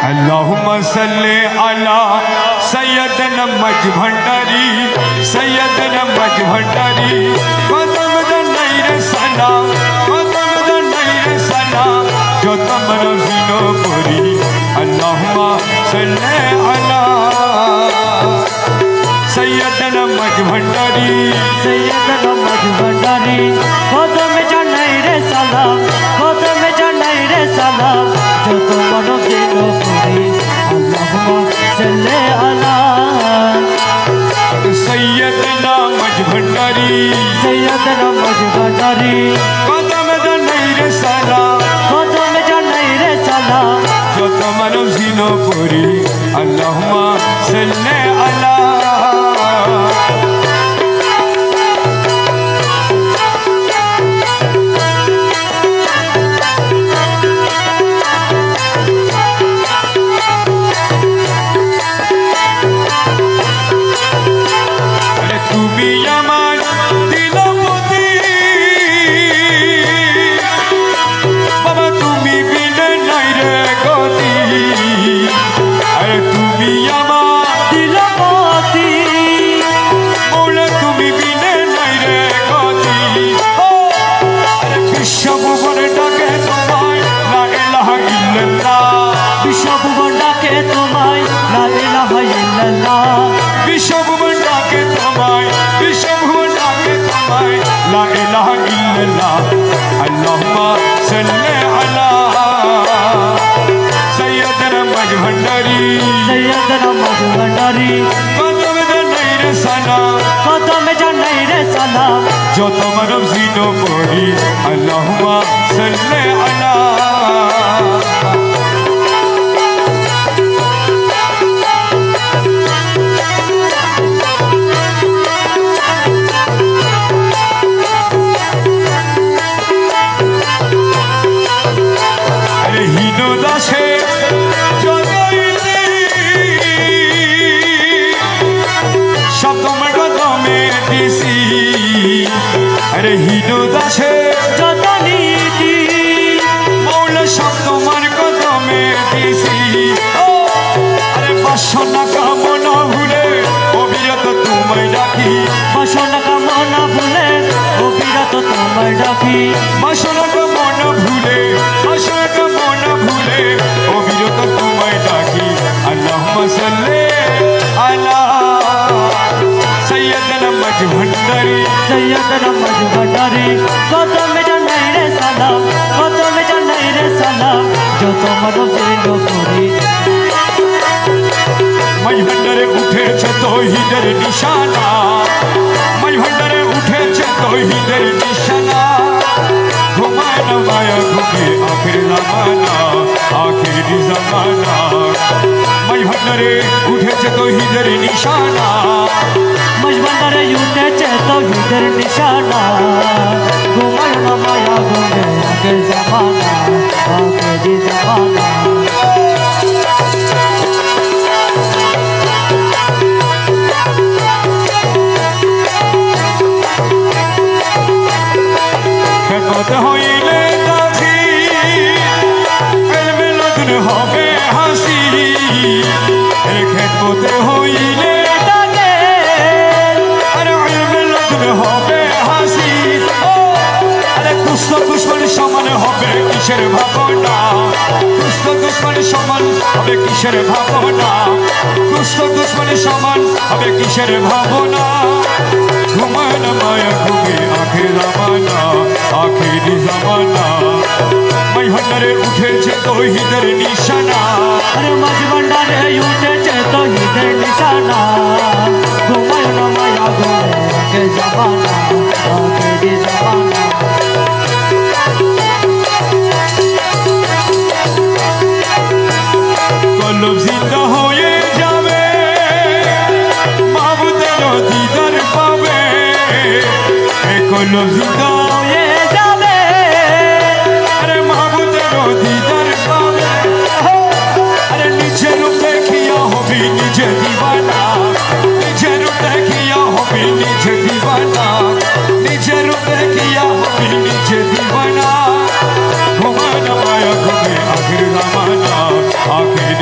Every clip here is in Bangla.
अल्लाहुम्मा सल्ले अला सैयदना मज भंडारी सैयदना मज भंडारी कदम दनाई रे सलाम कदम दनाई रे सलाम जो तमरा जिनो पुरी अल्लाहुम्मा सल्ले अला सैयदना मज भंडारी सैयदना मज भंडारी कदम दनाई रे सलाम कदम दनाई रे सलाम जो तमरा जिनो पुरी अल्लाहुम्मा सल्ले अला सैयदना मज भंडारी सैयदना मज भंडारी कदम दनाई रे सलाम कदम दनाई रे सलाम जो तमरा जिनो पुरी अल्लाहुम्मा सल्ले अला अल्लाहुम्मा सल्ले अला सैयदना मज भंडारी सैयदना मज भंडारी कदम दनाई रे सलाम कदम दनाई रे सलाम जो तमरा जिनो पुरी अल्लाहुम्मा सल्ले अला अरे हिनो दासे যত নীতি মৌলা সব তোমার কদমে দিছি আরে বাসনা কামনা ভুলে অবিরত তোমায় ডাকি বাসনা কামনা ভুলে অবিরত তোমায় ডাকি বাসনা কামনা ভুলে বাসনা কামনা ভুলে অবিরত তোমায় ডাকি আল্লাহুম্মা সাল্লি আলা सैयदना मज भंडारी सैयदना मज भंडारी कदम दनाई रे सलाम कदम दनाई रे सलाम जो তোমার জিনো পুরি मज भंडारे उठेছে তৌহিদের নিশানা मज भंडारे उठेছে তৌহিদের নিশানা ঘুমায় না মায়া ঘুমে আখির জামানা আখির জামানা मज भंडारे उठेছে তৌহিদের নিশানা मज भंडारे उठेছে তৌহিদের নিশানা ঘুমায় না মায়া ঘুমে আখির জামানা আখির জামানা খেদমত হইলে দাসী এলমে লগন হবে হাসি খেদমত হইলে হবে হাসি আরে দুষ্ট দুশ্মন সমান হবে কিসের ভাবনা দুষ্ট দুশ্মন সমান হবে কিসের ভাবনা দুষ্ট দুশ্মন সমান হবে কিসের ভাবনা ঘুমায় না মায়া ঘুমে আখের জামানা আখের জামানা মাই ভান্ডারে উঠেছে তৌহিদের নিশানা अरे मज भंडारे उठेছে তৌহিদের নিশানা ঘুমায় না মায়া ঘুমে আখির জামানা আখির জামানা কলব জিন্দা হয়ে যাবে মাহবুদের দিদার পাবে কলব জিন্দা হয়ে যাবে আরে মাহবুদের দিদার পাবে আরে নিজের দেখিয়া হবি নিজে দিবানা নিজের দেখিয়া হবি নিজে দিবানা নিজের দেখিয়া হবি নিজে দিবানা ঘুমানা মায়া ঘুমে আখির জামানা আখির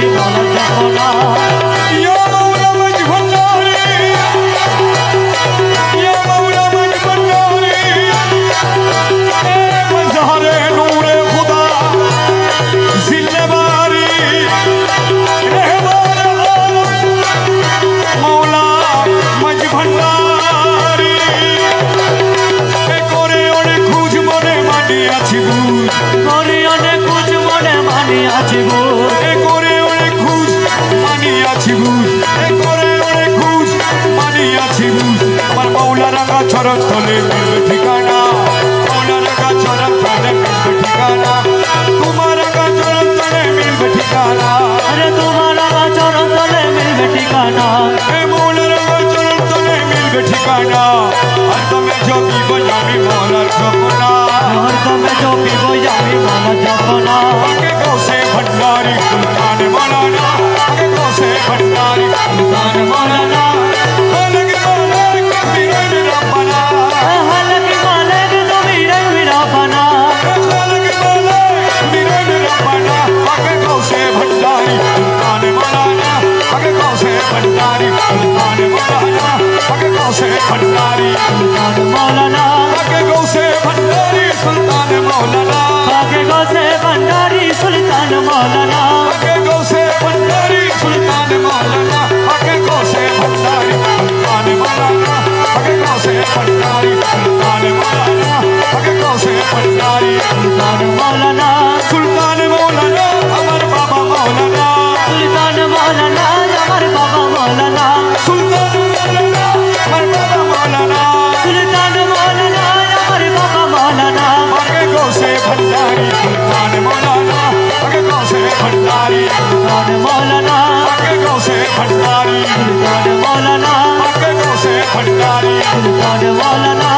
আমি বলা যাব না ইয়া মাওলা মজ ভন্ডারি ইয়া মাওলা মজ ভন্ডারি এ মজহরে নূরে খুদা জিল্লাবারি रहमान आलम मौला मज भंडारी ए करे অনেক খুঁজ মনে মানি আছি বুঝ করে অনেক কুচ মনে মানি আছি বুঝ এ করে অনেক খুঁজ মানি আছি বুঝ এ করে অনেক খুঁজ মানি আছি বুঝ আমার মৌলা রাঙা চরণ তলে মিলবে ঠিকানা মৌলা রাঙা চরণ তলে মিলবে ঠিকানা তোমার রাঙা চরণ তলে মিলবে ঠিকানা আরে তোমার আমার চরণ তলে মিলবে ঠিকানা এ মৌলা রাঙা চরণ তলে মিলবে ঠিকানা আর তুমি জবি বজামি মৌলার সপনা আর তুমি जो পিবো আমি বলা যাব না आगे गौसे भंडारी सुल्तान मौलाना आगे गौसे भंडारी सुल्तान मौलाना अलग अलग कबीर रब्बाना হালকি মালিক তুমি রে মেরা বানা अलग अलग कबीर रब्बाना आगे गौसे भंडारी सुल्तान मौलाना आगे गौसे भंडारी सुल्तान मौलाना आगे गौसे भंडारी সুলতান মৌলানা आगे गौसे भंडारी सुल्तान मौलाना আগে গোসে ভান্ডারি সুলতান মৌলানা आगे गौसे भंडारी सुल्तान मौलाना आगे गौसे भंडारी सुल्तान मौलाना आगे गौसे भंडारी सुल्तान मौलाना आगे गौसे भंडारी সুলতান মৌলানা सुल्तान मौलाना अमर बाबा मौलाना সুলতান মৌলানা আমার বাবা মৌলানা सुल्तान मौलाना अमर बाबा मौलाना সুলতান মৌলানা আমার বাবা মৌলানা आगे गौसे भंडारी सुल्तान मौलाना आगे गौसे भंडारी সুলতান মৌলানা आगे गौसे भंडारी সুলতান মৌলানা आगे गौसे भंडारी সুলতান মৌলানা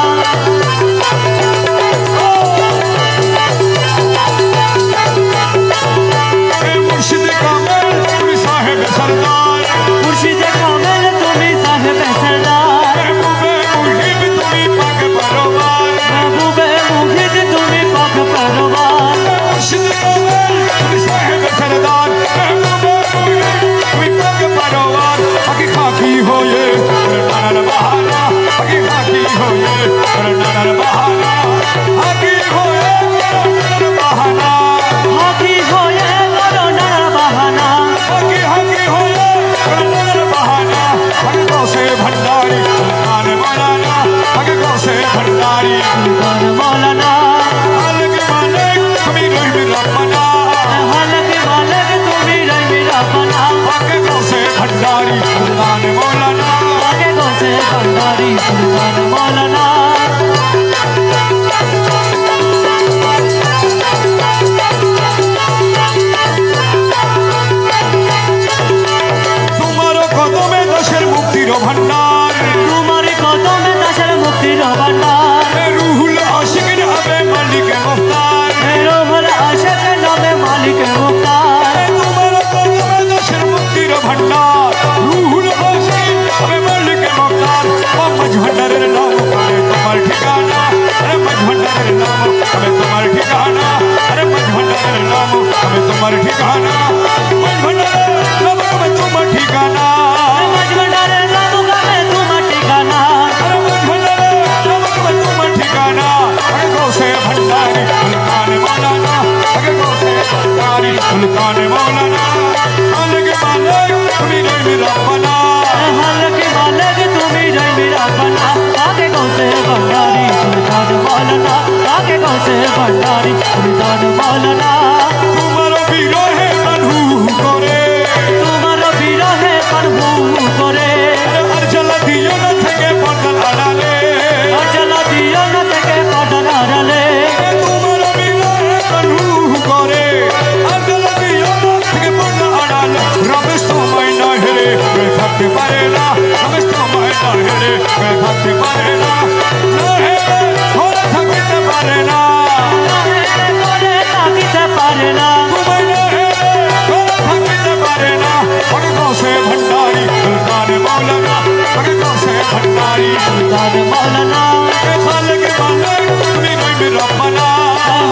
मुर्शिद कामिल तुम साहिब सरदार মুর্শিদে কামেল তুমি সাহেব সরদার महबूबे मुहिब तुम पाक बरोबार महबूबे मुहिद তুমি পাক পরওয়ার मुर्शिद कामिल तुम साहिब सरदार महबूबे मुहिब तुम पाक बरोबार आगे खाकी हो ये नानर बहाना आगे खाकी हो ये नानर बहाना आगे हो ये नानर बहाना হাকি হয়ে বড় নানা বাহানা आगे आगे हो ये नानर बहाना आगे गौसे भंडारी सुल्तान मौलाना आगे गौसे भंडारी সুলতান মৌলানা अलग मालिक कबीर रब्बाना হালকি মালিক তুমি রে মেরা বানা आगे गौसे भंडारी सुल्तान मौलाना আগে গোসে ভান্ডারি সুলতান মৌলানা तुम्हारो कदमे दशर मुक्तिर भंडार তোমার কদমে দাসের মুক্তির ভান্ডার रूहुल आशिक नबे मालिक मुख्तार রোহর আশিক নবে মালিক মুক্তার तुम्हारो कदमे दशर मुक्तिर भंडार रूहुल आशिक नबे मालिक मुख्तार मज भंडारेर नाम करे तुम्हार ठिकाना अरे मज भंडारेर नाम करे तुम्हार ठिकाना अरे मज भंडारेर नाम करे तुम्हार ठिकाना मज भंडारेर नाम करे तुम्हार ठिकाना মজমন্ডারের নাম গানে তোমার ঠিকানা अरे मज भंडारेर नाम करे तुम्हार ठिकाना अरे गौसे भंडारी सुल्तान मौलाना अरे गौसे भंडारी सुल्तान मौलाना अलग मालिक कबीर रब्बाना হালকি মালিক তুমি রে মেরা বানা আগে গোসে ভান্ডারি সুলতান মৌলানা আগে গোসে ভান্ডারি সুলতান মৌলানা तुम्हारो বিরহে কানহু করে তোমার বিরহে প্রভু করে আর জ্বালা দিও না থেকে বদল আড়ালে অচলা দিও না থেকে পটল আড়ালে তোমার বিরহে কানহু করে আর জ্বালা দিও না থেকে বদল আড়ালে রমেশ তোমায় না হেরে থাকতে পারে না রমেশ তোমায় না হেরে থাকতে পারে না না হেরে ঘরে থাকতে পারে না করে থাকিতে পারে না তোমায় না হেরে ঘরে থাকতে পারে না আগে গৌসে ভণ্ডারি সুলতান মৌলানা আগে গৌসে ভণ্ডারি সুলতান মৌলানা खालिक मालिक तुम्ही रंग रब्बाना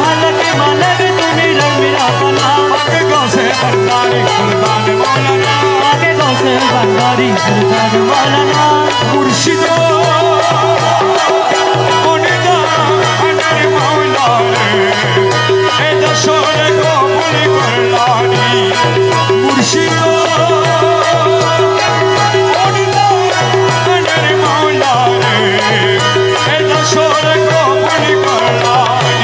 হালকি মালিক তুমি রে মেরা বানা आगे गौसे भंडारी সুলতান মৌলানা আগে গৌসে ভান্ডারি সুলতান মৌলানা মুর্শিদ অনিদানের মাওলা রে এ দশরে কবুল করলানি মুর্শিদ অনিদানের মাওলা রে এ দশরে কবুল করলানি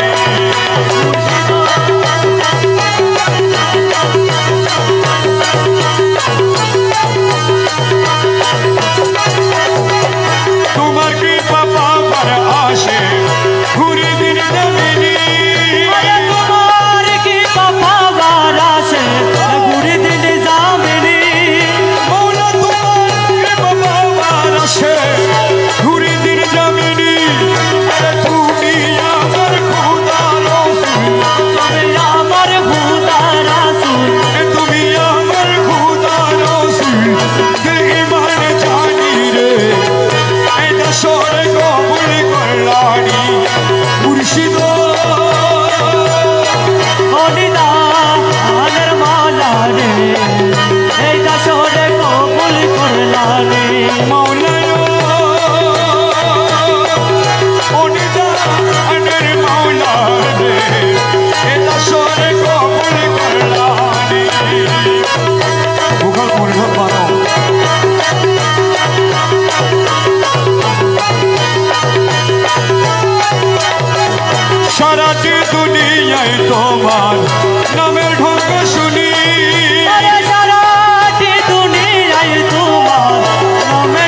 তোমার কৃপা পাবার আসে ঘুরে দিন জমিনি আরে তোমার কি পাপাবার আসে ঘুরে দিলে যাবেনি মৌলা তোমার কৃপা পাবার আসে ঘুরে দিন জমিনি আরে তুমি আমার খোদা রসুল তুমি আমার খুদা রাসূল তুমি আমার খোদা রসুল দিল ইমান জানি রে এই দশরে কবুল করলানি মুর্শিদ অনিদানের মাওলা রে এই দশরে কবুল করলানি মৌলানা অনিদানের মাওলা রে এ দশরে কবুল করলানি মুঘল পরিবার বারো সারাটি দুনিয়ায় তোমার নামের ঢঙ্গ শুনি আরে সারাটি দুনিয়ায় তোমার নামে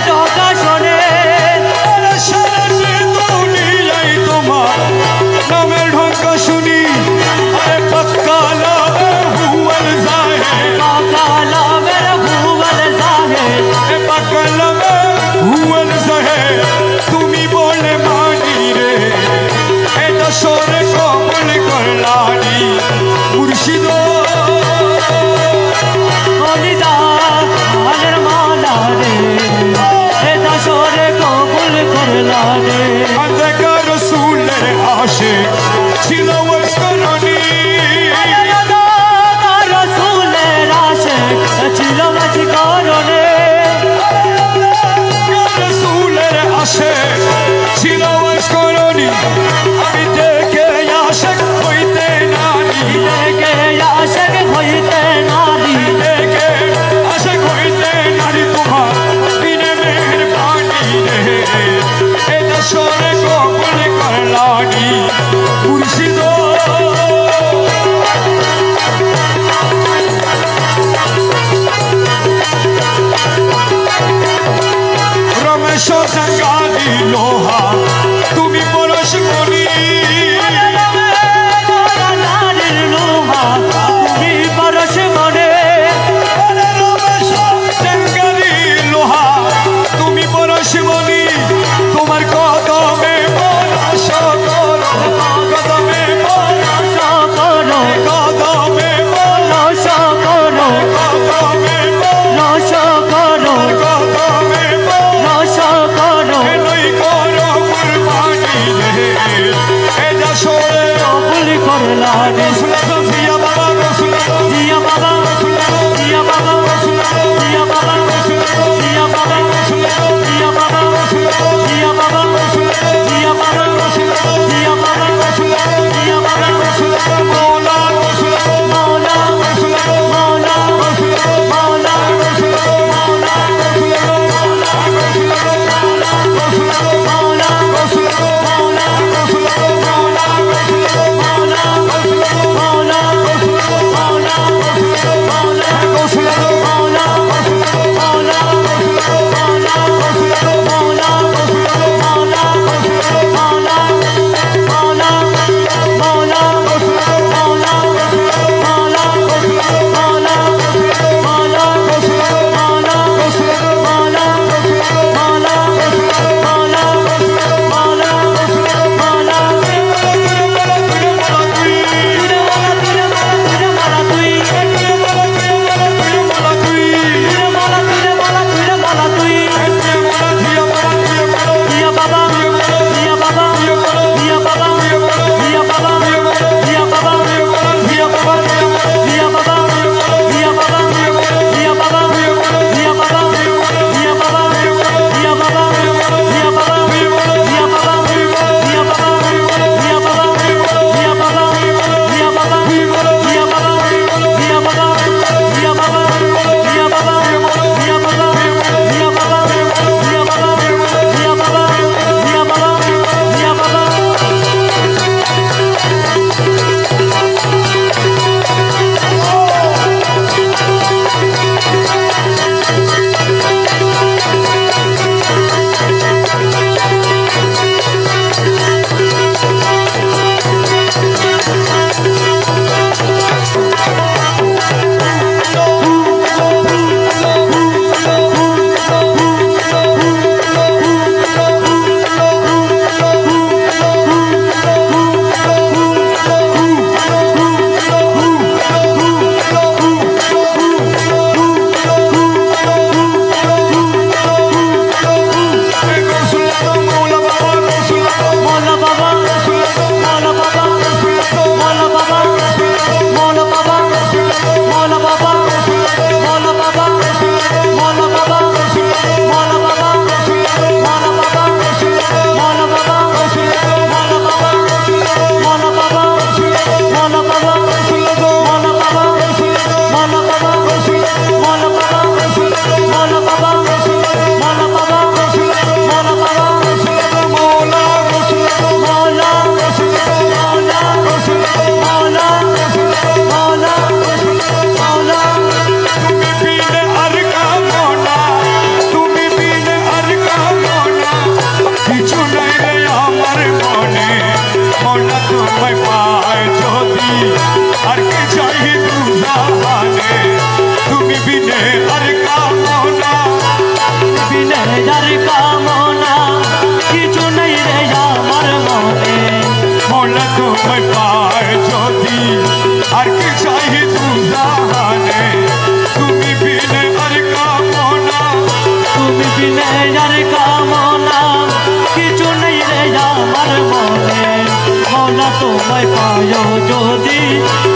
যদি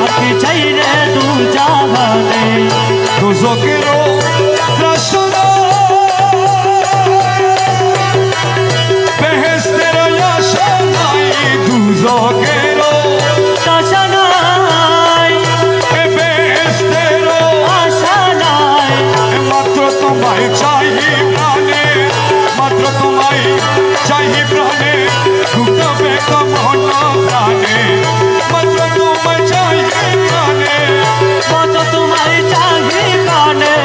আর কি চাই রে দু জাহানে দুজকেরও রসনা বেহেশতের আশা নাই দুজকেরও আশা নাই বেহেশতেরও আশা নাই মাত্র তোমায় চাই প্রাণে মাত্র তোমায় চাই প্রাণে ঢুকবে কমন প্রাণে মাত্র তোমায় চাই প্রাণে কত তোমায় চাহি কানে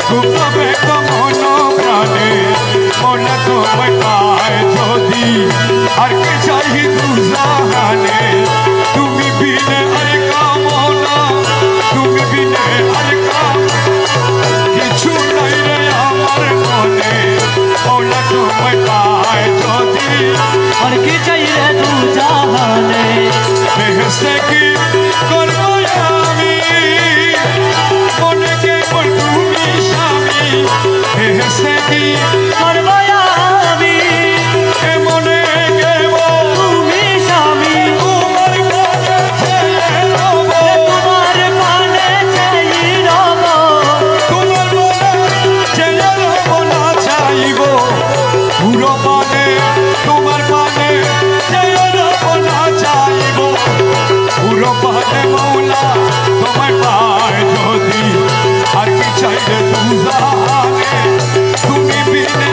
ঢুকবে কমন প্রাণে মনে তোমায় পায় যদি আর কে চাই দুজাহানে তুমি বিনে আর কামনা তুমি বিনে আর কাম কিছু নাই রে আমার মনে মনে তোমায় পায় যদি আর কি চাই রে দু জাহানে বেহেশতে কি করবো আমি মনে কে মোর তুমি স্বামী বেহেশতে কি করবো আমি এ মনে গেব তুমি স্বামী তোমার কাছে ছেড়ে দেব তোমার পানে চাই রব তোমার মনে ছেড়ে দেব না চাইব পুরো পানে তোমার পানে ছেড়ে দেব না চাইব পুরো পানে মৌলা তোমায় পায় যদি আর কি চাইলে দুজাহানে তুমি বিনে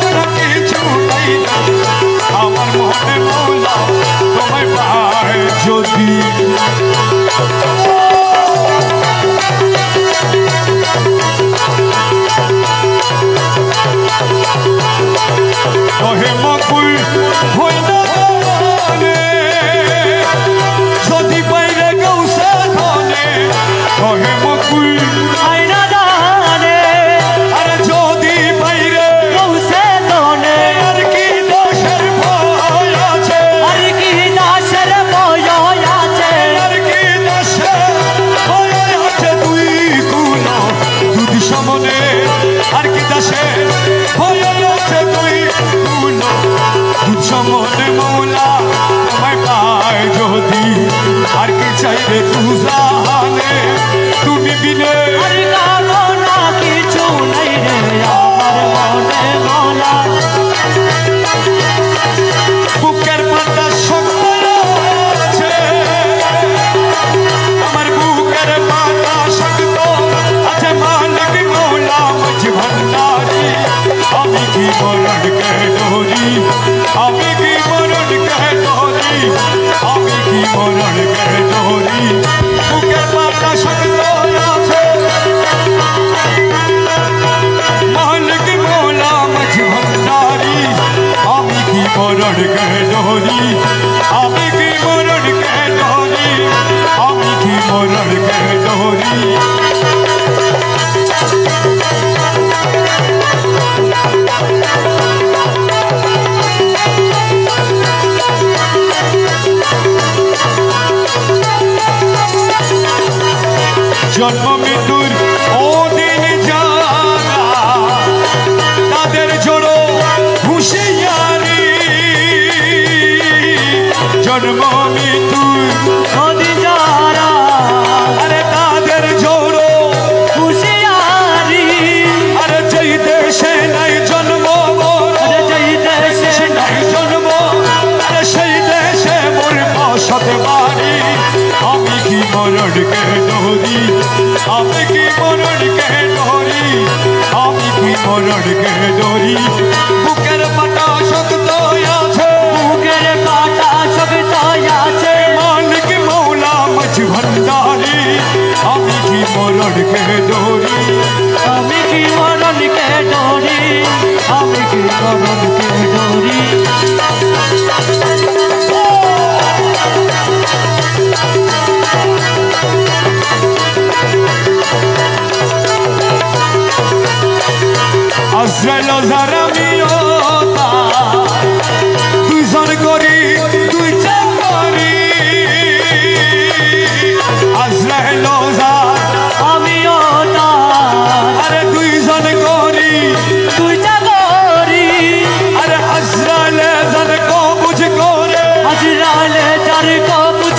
আর কিছু নাই আমার মনে মৌলা তোমায় পায় যদি কহে মকুল হই না জানে, যদি বাইরে গৌসা ধনে কহে মকুল আইনা দানে আরে যদি বাইরে কৌশে দনে আর কি দোষের ভয় আছে আর কি দাসের বয় আছে আর কি দোষের ভয় আছে তুই কুল দুধ সমনে আর কি দাসের ভয় আছে তুই কুল দুধ সমনে মৌলা তোমায় পায় যদি আর কি চাইবে দুজাহানে তুমি বিনে আর কামনা কিছু নাই রে আমার মনে মলা বুকের পাতা শক্ত আছে আমার বুকের পাতা শক্ত আছে মালিক মৌলা মাঝ ভান্ডারি আমি কি মরণকে ডরি আমি কি মরণকে ডরি আমি কি মরণকে ডরি বুকের পাতা শক্ত আছে মালিক মৌলা মাঝ ভান্ডারি আমি কি মরণকে ডরি আমি কি মরণকে ডরি আমি কি মরণকে ডরি জন্ম মৃত্যুর ওদিন যারা তাদের জোড়ো হুঁশিয়ারি জন্ম মৃত্যুর নদী যারা আরে তাদের জোড়ো হুঁশিয়ারি আরে যেই দেশে নাই জন্ম আরে যেই দেশে নাই জন্ম আরে সেই দেশে মোর বসত বাড়ি আমি কি মরণকে ডরি আমি কি মরণকে ডরি আমি কি মরণকে ডরি বুকের পাটা শক্ত আছে বুকের পাটা শক্ত আছে মালিক মৌলা মাঝ ভান্ডারি আমি কি মরণকে ডরি আমি কি মরণকে ডরি আমি কি মরণকে ডরি আজরাইল জারামিও দুইজন করি দুই চাকরি আজরাইল আমিও তার আরে দুইজন করি তুই চাকরি আরে আজরাইল জান কবুজ করে হাজরালে যার কবুজ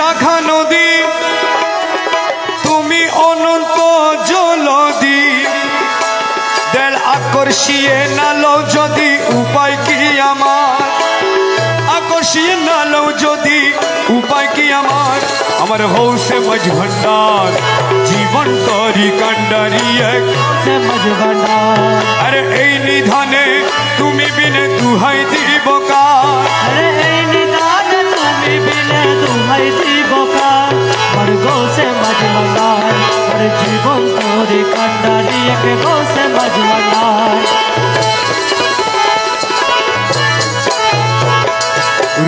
শাখা নদী তুমি অনন্ত জলদি দেল আকর্ষিয়ে নালো যদি উপায় কি আমার আকর্ষিয়ে নালো যদি উপায় কি আমার হৌসে মজ ভণ্ডার জীবন তরি কান্ডারি এক সে মজবনার আরে এই নিধানে তুমি বিনে দুহাই দিব কার আরে এই নিদান তুমি বিনে দুহাই দিব কার আর গো সে মজবনার আর জীবন তোরে কান্ডারি এক গো সে মজবনার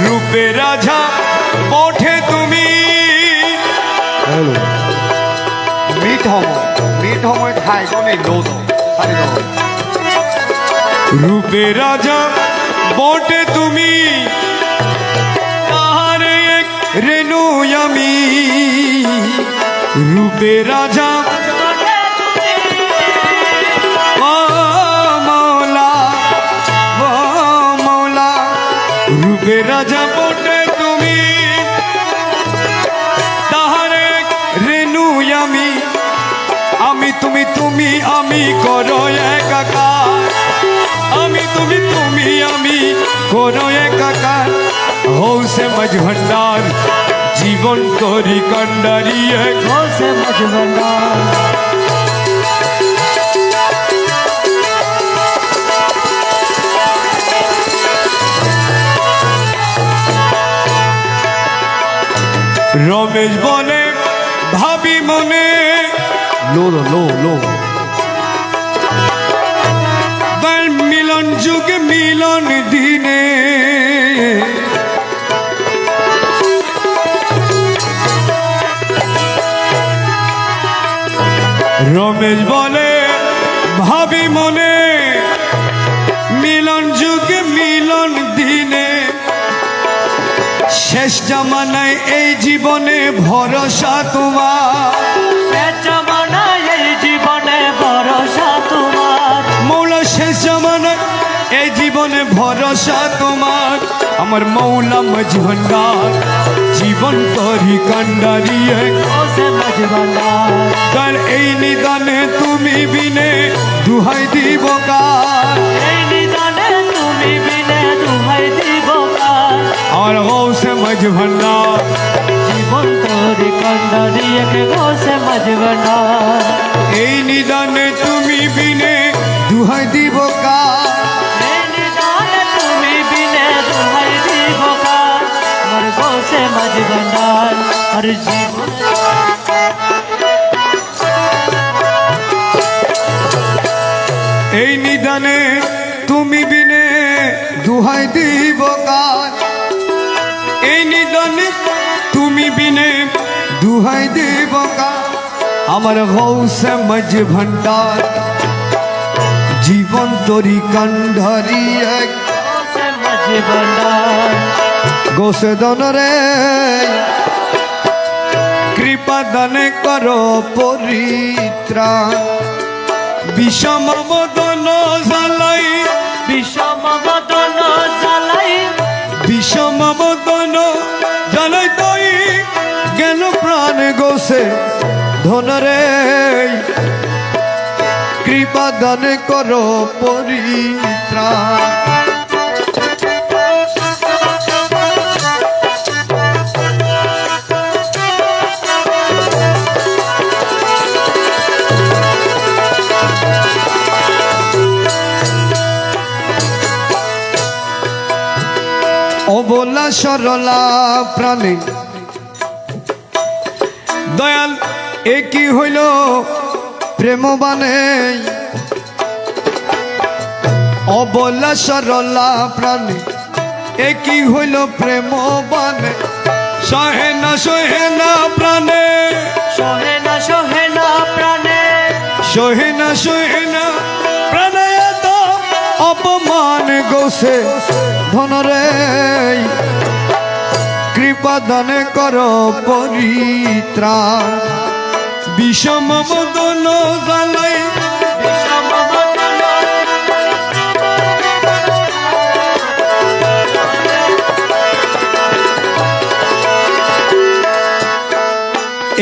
রূপে রাজা ওঠে তুমি মিঠ সময় ঠাই গনে লোদ সারি দাও রূপে রাজা বটে তুমি তাহার এক রেণু আমি রূপে রাজা ও মৌলা ও মৌলা রূপে রাজা বটে তুমি তাহার এক রেণু আমি তুমি তুমি আমি করো একাকার আমি তুমি আমি করো একাকার হৌসে মজ ভণ্ডার জীবন করি কান্ডারি এক গো সে মজবনার রমেশ বলে ভাবি মনে লো তার মিলন যুগে মিলন দিনে রমেশ বলে ভাবি মনে মিলন যুগে মিলন দিনে শেষ জামানায় এই জীবনে ভরসা তোমার সে জমানায় এই জীবনে ভরসা তোমার মৌলা শেষ জামানায় এই জীবনে ভরসা তোমার আমার মৌলা মজভন্ডার জীবন তরি কান্ডারি এক গো সে মজবনার তার এই নিদানে তুমি বিনে দুহাই দিব কার এই নিদানে তুমি বিনে দুহাই দিব কার আমার হৌসে মজভন্ডার জীবন তোরে কান্ডারি এক গো সে মজবনার এই নিদানে তুমি বিনে দুহাই দিব কার এই নিদানে তুমি বিনে দুহাই দিব কার মোর গো সে মজবনার আর জীবন এই নিদানে তুমি বিনে দুহাই দিব কার এই নিদানে তুমি বিনে দুহাই দিব কার আমার হৌসে মজ ভণ্ডার জীবন তরি কান্ডারি এক গো সে মজবনার গোসে দনরে কৃপা দানে করো পরিত্রাণ বিষম মদন জ্বালাই বিষম বদন জ্বালাই বিষম মদন জ্বালাই তৈ গেল প্রাণ গোসে ধনরে কৃপা দান করো পরিত্রাণ অবলা সরলা প্রাণী দয়াল একই হইল প্রেমবানে অবলা সরলা প্রাণী একই হইল প্রেমবানে সহে না প্রাণে সহে না প্রাণে সহে না প্রাণে এত অপমান গোসে ধনরে কৃপা দানে করো পরিত্রাণ বিষম মদন জ্বালাই বিষম বদন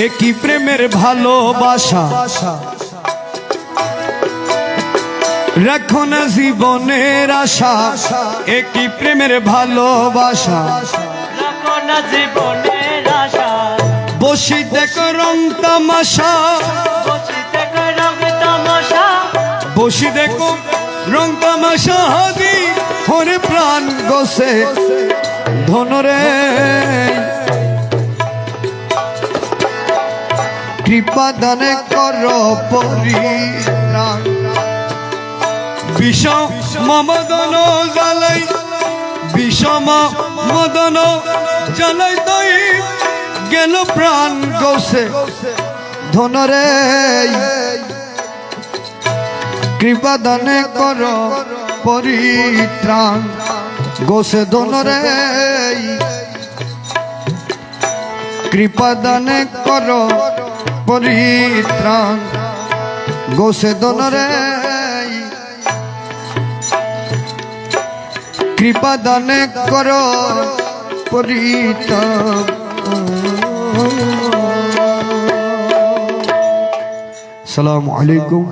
একই প্রেমের ভালোবাসা রাখো না জীবনের আশা একই প্রেমের ভালোবাসা রাখো না জীবনের আশা বসি দেখো রং তামাশা বসি থেকে রঙ তামাশা বসি দেখো রং তামাশা হাদি হরে প্রাণ গোসে ধনরে কৃপা দানে কর পরিত্রাণ বিষম মদন জ্বালাই বিষম মদন জ্বালাই তৈ গেল প্রাণ গোসে ধনরে কৃপা দানে কর পরিত্রাণ গোসে ধনরে কৃপা দানে কর পরিত্রাণ গোসে ধনরে কৃপা দানে কর পরিত্রাণ। আসসালামু আলাইকুম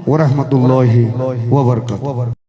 ওয়া রাহমাতুল্লাহি ওয়া বারাকাতুহু।